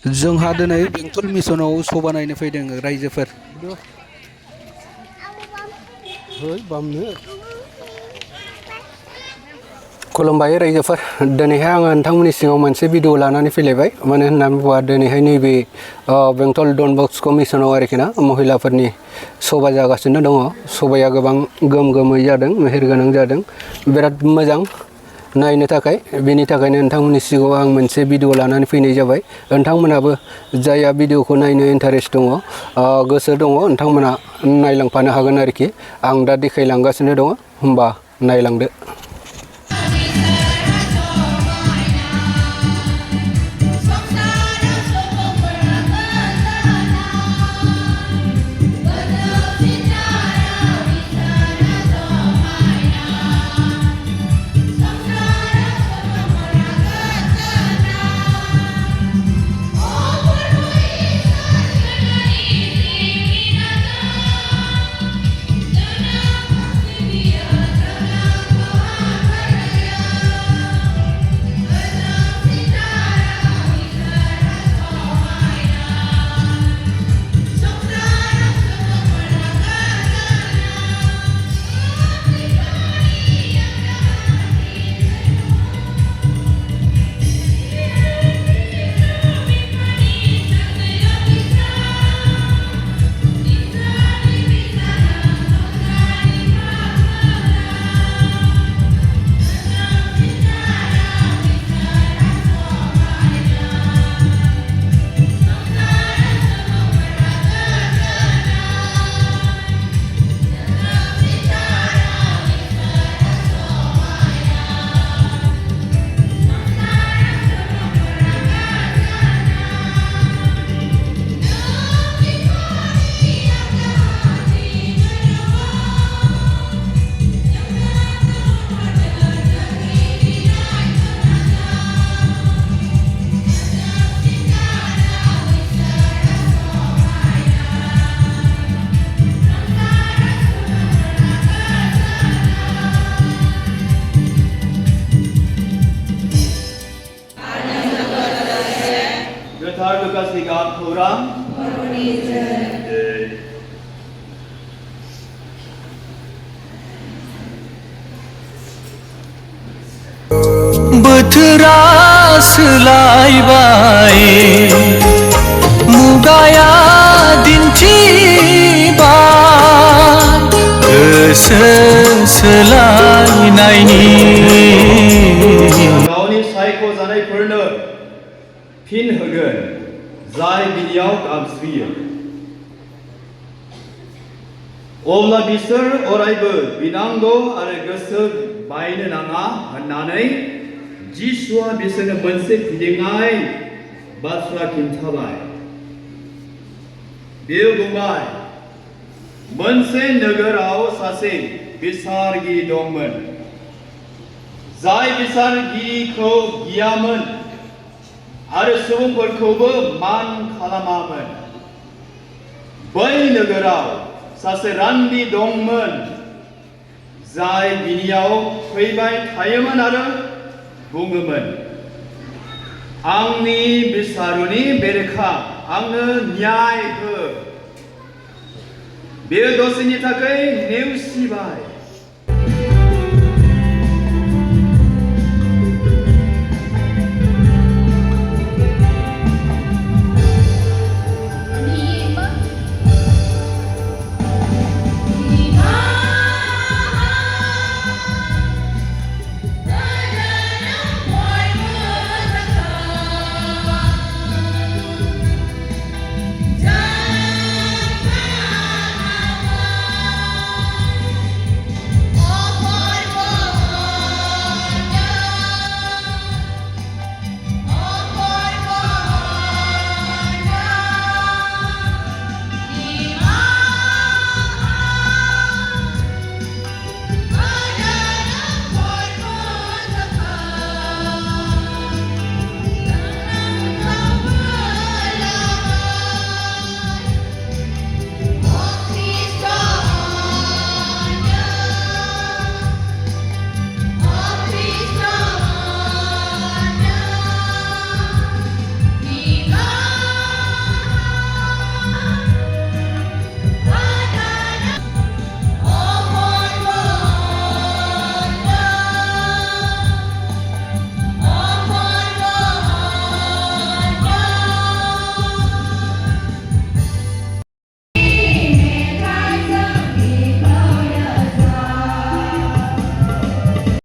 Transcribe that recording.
जोंहा दिनै बेंटल मिसनाव सभा नायनो फैदों रायजोफोर। खुलुमबाय रायजोफोर, दिनैहाय आङो नोंथांमोननि सिगाङाव मोनसे भिडिअ लानानै फैलायबाय। मानो होननानै बुङोबा दिनैहाय नैबे बेंटल डन बस्क' मिसनाव आरोखि ना महिलाफोरनि सभा जागासिनो दङ। सभाया गोबां गोम गोमै जादों, मेहेरगोनां जादों, बिराद मोजां नायनो थाखाय। बेनि थाखायनो नोंथांमोननि सिगाङाव आं मोनसे भिडिअ लानानै फैनाय जाबाय। नोंथांमोनाबो जायहा भिडिअखौ नायनो इन्टारेस्ट दङ, गोसो दङ, नोंथांमोना नायलांफानो हागोन आरोखि। आं दा देखायलांगासिनो दङ, होमबा नायलांदो। गोथार लुकासनि गाहाम खौरां। बोथोरा सोलायबाय, मुगाया दिन्थिबाय गोसो सोलायनायनि। गावनि सायख'जानायफोरनो फिन होगोन जाय बिनियाव गाबज्रियो। अब्ला बिसोर अरायबो बिनांगौ आरो गोसो बायनो नाङा होननानै जिसुआ बिसोरनो मोनसे फिदिंनाय बाथ्रा खिन्थाबाय। बियो बुंबाय, मोनसे नोगोराव सासे बिसारगिरि दंमोन, जाय बिसारगिरिखौ गियामोन आरो सुबुंफोरखौबो मान खालामामोन। बै नोगोराव सासे रान्दि दंमोन, जाय बिनियाव फैबाय थायोमोन आरो बुङोमोन, आंनि बिसारुनि बेरेखा आंनो न्याय हो। बेयो दसेनि थाखाय नेवसिबाय,